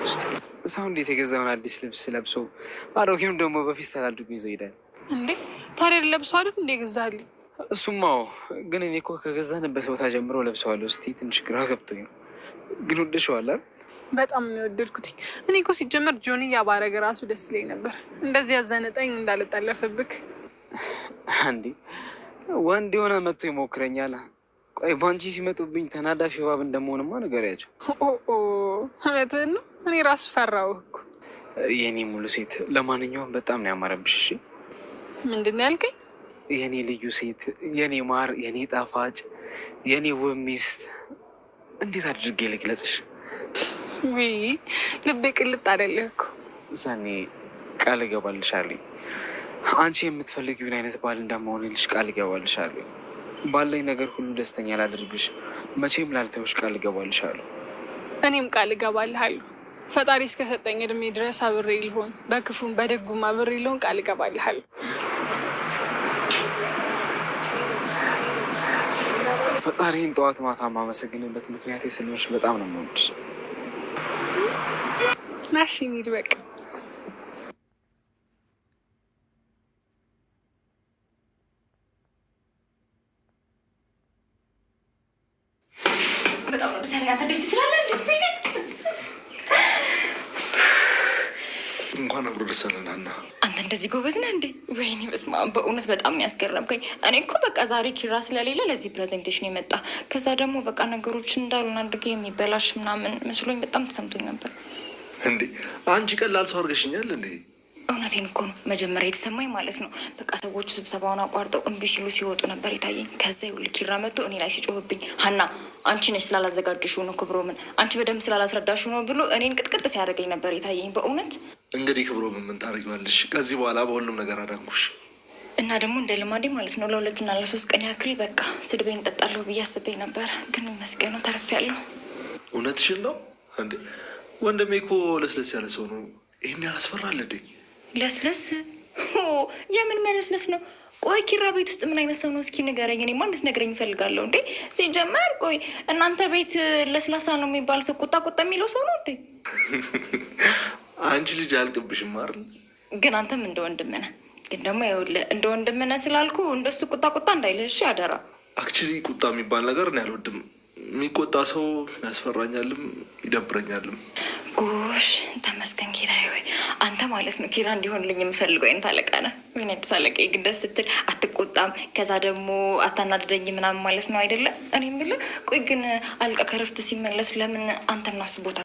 ሰው እንዴት የገዛውን አዲስ ልብስ ለብሶ አሮጌውን ደግሞ በፌስታል አድርጎ ይዞ ይሄዳል እንዴ? ታዲያ ለብሶ አይደል እንዴ ገዛልኝ? እሱማው ግን እኔ እኮ ከገዛንበት ቦታ ጀምሮ ለብሰዋለሁ። እስኪ ትንሽ ግራ ገብቶኝ ነው። ግን ወደሽዋል? በጣም ነው የወደድኩት። እኔ እኮ ሲጀመር ጆንያ ባረገ ራሱ ደስ ይለኝ ነበር። እንደዚህ ያዘነጠኝ እንዳልጠለፍብክ። አንዴ ወንድ የሆነ መጥቶ ይሞክረኛል። ቆይ ባንቺ ሲመጡብኝ ተናዳፊ እባብ እንደመሆንማ ንገሪያቸው። እውነትህን ነው። እኔ ራሱ ፈራሁ እኮ የኔ ሙሉ ሴት። ለማንኛውም በጣም ነው ያማረብሽ። እሺ ምንድን ነው ያልከኝ? የኔ ልዩ ሴት፣ የኔ ማር፣ የኔ ጣፋጭ፣ የኔ ውብ ሚስት። እንዴት አድርጌ ልግለጽሽ? ውይ ልቤ ቅልጥ አይደለህ እኮ። ሰኔ ቃል እገባልሻለሁ። አንቺ የምትፈልጊውን አይነት ባል እንደመሆንልሽ ቃል እገባልሻለሁ። ባለኝ ነገር ሁሉ ደስተኛ ላድርግሽ። መቼም ላልተውሽ ቃል እገባልሻለሁ። እኔም ቃል እገባልሃለሁ። ፈጣሪ እስከሰጠኝ እድሜ ድረስ አብሬ ልሆን፣ በክፉም በደጉም አብሬ ልሆን ቃል እገባልሃለሁ። ፈጣሪን ጠዋት ማታ ማመሰግንበት ምክንያት ስለሆንሽ በጣም ነው የምወድሽ። ናሽ እንሂድ በቃ። በጣም ነው ሰሪያ ተደስ ትችላለህ። እንኳን አብሮ ደሳለን ሀና። አንተ እንደዚህ ጎበዝ ነህ እንዴ? ወይኔ በስመ አብ፣ በእውነት በጣም ያስገረምከኝ። እኔ እኮ በቃ ዛሬ ኪራ ስለሌለ ለዚህ ፕሬዘንቴሽን የመጣ ከዛ ደግሞ በቃ ነገሮችን እንዳሉን አድርገህ የሚበላሽ ምናምን መስሎኝ በጣም ተሰምቶኝ ነበር። እንዴ አንቺ ቀላል ሰው አድርገሽኛል እንዴ? እውነቴን እኮ ነው። መጀመሪያ የተሰማኝ ማለት ነው በቃ ሰዎቹ ስብሰባውን አቋርጠው እምቢ ሲሉ ሲወጡ ነበር የታየኝ። ከዛ ይኸውልህ ኪራ መጥቶ እኔ ላይ ሲጮህብኝ ሀና አንቺ ነሽ ስላላዘጋጀሽው ነው ክብሮምን አንቺ በደንብ ስላላስረዳሽው ነው ብሎ እኔን ቅጥቅጥ ሲያደርገኝ ነበር የታየኝ በእውነት። እንግዲህ ክብሮምን ምን ታደርጊዋለሽ? ከዚህ በኋላ በሁሉም ነገር አዳንኩሽ። እና ደግሞ እንደ ልማዴ ማለት ነው ለ2 እና ለ3 ቀን ያክል በቃ ስድቤን እጠጣለሁ ብዬ አስቤ ነበር። ግን ይመስገነው ተርፌያለሁ። እውነትሽን ነው እንዴ? ወንድሜ እኮ ለስለስ ያለ ሰው ነው። ይህን ያላስፈራል እንዴ? ለስለስ? የምን መለስለስ ነው? ቆይ ኪራ ቤት ውስጥ ምን አይነት ሰው ነው? እስኪ ንገረኝ። እኔማ እንድትነግረኝ እፈልጋለሁ። እንዴ ሲጀመር ቆይ እናንተ ቤት ለስላሳ ነው የሚባል ሰው ቁጣ ቁጣ የሚለው ሰው ነው እንዴ? አንቺ ልጅ አያልቅብሽም አይደል? ግን አንተም እንደ ወንድም ነህ። ግን ደግሞ ይኸውልህ እንደ ወንድም ነህ ስላልኩ እንደሱ ቁጣ ቁጣ እንዳይልህ እሺ? አደራ። አክቹዋሊ ቁጣ የሚባል ነገር እኔ አልወድም። የሚቆጣ ሰው ያስፈራኛልም ይደብረኛልም። ጎሽ ተመስገን ጌታዬ። ወይ አንተ ማለት ነው ኪራ እንዲሆንልኝ የምፈልገው አይነት አለቃ ነህ። ወይኔ አዲስ አለቃ ግን ደስ ስትል አትቆጣም፣ ከዛ ደግሞ አታናድደኝ ምናምን ማለት ነው አይደለም? እኔ የምልህ ቆይ ግን አለቃ ከረፍት ሲመለስ ለምን አንተና እሱ ቦታ